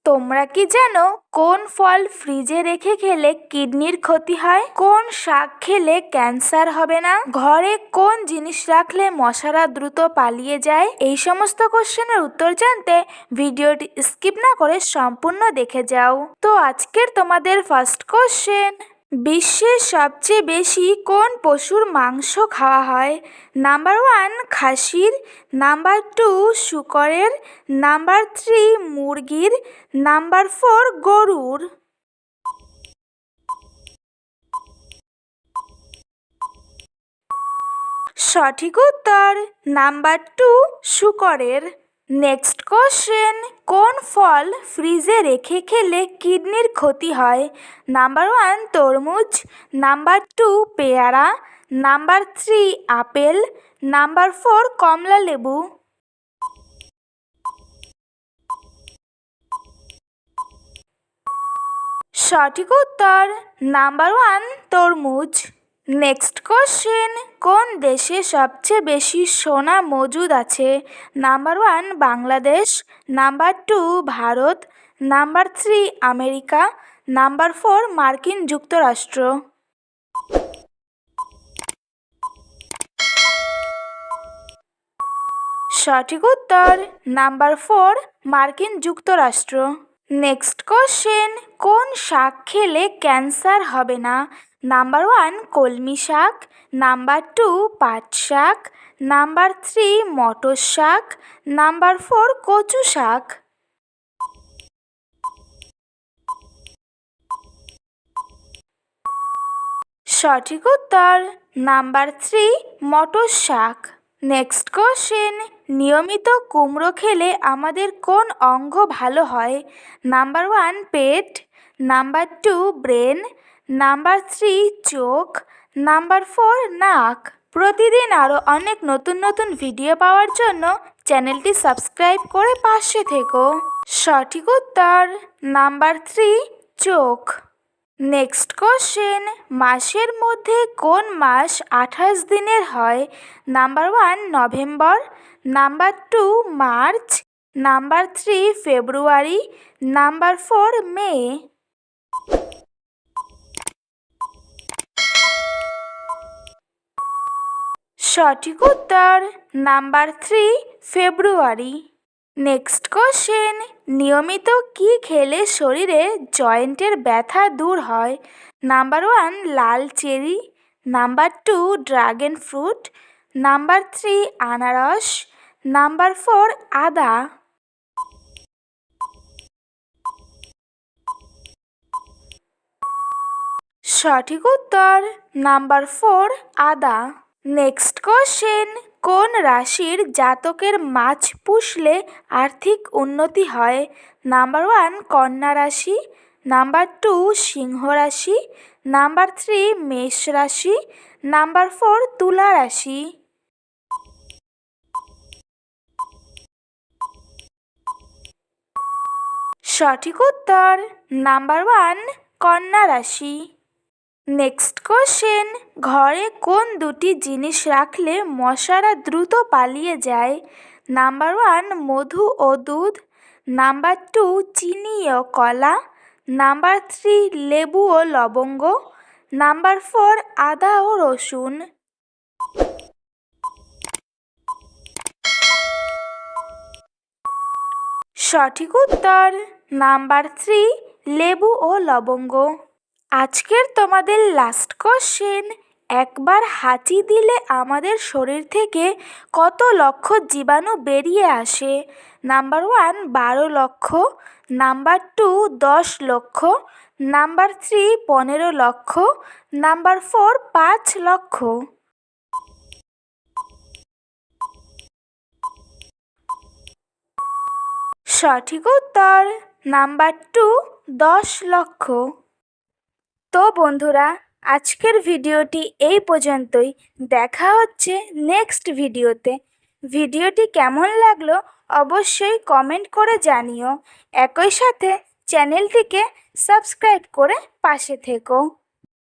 তোমরা কি জানো কোন ফল ফ্রিজে রেখে খেলে কিডনির ক্ষতি হয়? কোন শাক খেলে ক্যান্সার হবে না? ঘরে কোন জিনিস রাখলে মশারা দ্রুত পালিয়ে যায়? এই সমস্ত কোশ্চেনের উত্তর জানতে ভিডিওটি স্কিপ না করে সম্পূর্ণ দেখে যাও। তো আজকের তোমাদের ফার্স্ট কোশ্চেন, বিশ্বের সবচেয়ে বেশি কোন পশুর মাংস খাওয়া হয়? নাম্বার 1 খাসির, নাম্বার 2 শূকরের, নাম্বার 3 মুরগির, নাম্বার 4 গরুর। সঠিক উত্তর নাম্বার 2 শূকরের। নেক্সট কোশ্চেন, কোন ফল ফ্রিজে রেখে খেলে কিডনির ক্ষতি হয়? নাম্বার 1 তরমুজ, নাম্বার 2 পেয়ারা, নাম্বার 3 আপেল, নাম্বার 4 কমলা লেবু। সঠিক উত্তর নাম্বার 1 তরমুজ। নেক্সট কোশ্চেন, কোন দেশে সবচেয়ে বেশি সোনা মজুদ আছে? Number 1 Bangladesh, number 2 Bharat, number 3 America, number 4 মার্কিন যুক্তরাষ্ট্র। সঠিক উত্তর নাম্বার 4 মার্কিন যুক্তরাষ্ট্র। নেক্সট কোশ্চেন, কোন শাক খেলে ক্যান্সার হবে না? নাম্বার 1 কলমি শাক, নাম্বার 2 পাট শাক, নাম্বার 3 মটর শাক, নাম্বার 4 কচু শাক। সঠিক উত্তর নাম্বার 3 মটর শাক। নেক্সট কোশ্চেন, নিয়মিত কুমড়ো খেলে আমাদের কোন অঙ্গ ভালো হয়? নাম্বার 1 পেট, নাম্বার 2 ব্রেন, নাম্বার 3 চোখ, নাম্বার 4 নাক। প্রতিদিন আরও অনেক নতুন নতুন ভিডিও পাওয়ার জন্য চ্যানেলটি সাবস্ক্রাইব করে পাশে থেকো। সঠিক উত্তর নাম্বার 3 চোখ। নেক্সট কোশ্চেন, মাসের মধ্যে কোন মাস 28 দিনের হয়? Number 1 November, number 2 March, number 3 ফেব্রুয়ারি, নাম্বার 4 মে। সঠিক উত্তর নাম্বার 3 ফেব্রুয়ারি। নেক্সট কোশ্চেন, নিয়মিত কি খেলে শরীরে জয়েন্টের ব্যথা দূর হয়? নাম্বার 1 লাল cherry, number 2 dragon fruit, number 3 আনারস, নাম্বার 4 আদা। সঠিক উত্তর নাম্বার 4 আদা। নেক্সট কোশ্চেন, কোন রাশির জাতকের মাছ পুষলে আর্থিক উন্নতি হয়? নাম্বার 1 কন্যা রাশি, নাম্বার 2 সিংহ রাশি, নাম্বার 3 মেষ রাশি, নাম্বার 4 তুলা রাশি। সঠিক উত্তর নাম্বার 1 কন্যা রাশি। নেক্সট কোশ্চেন, ঘরে কোন দুটি জিনিস রাখলে মশারা দ্রুত পালিয়ে যায়? নাম্বার 1 মধু ও দুধ, নাম্বার 2 চিনি ও কলা, নাম্বার 3 লেবু ও লবঙ্গ, নাম্বার 4 আদা ও রসুন। সঠিক উত্তর নাম্বার 3 লেবু ও লবঙ্গ। আজকের তোমাদের লাস্ট কোশ্চেন, একবার হাঁচি দিলে আমাদের শরীর থেকে কত লক্ষ জীবাণু বেরিয়ে আসে? নাম্বার 1 12 লক্ষ, নাম্বার 2 10 লক্ষ, নাম্বার 3 15 লক্ষ, নাম্বার 4 5 লক্ষ। সঠিক উত্তর নাম্বার 2 10 লক্ষ। তো বন্ধুরা, আজকের ভিডিওটি এই পর্যন্তই। দেখা হচ্ছে নেক্সট ভিডিওতে। ভিডিওটি কেমন লাগলো অবশ্যই কমেন্ট করে জানিও। একই সাথে চ্যানেলটিকে সাবস্ক্রাইব করে পাশে থেকো।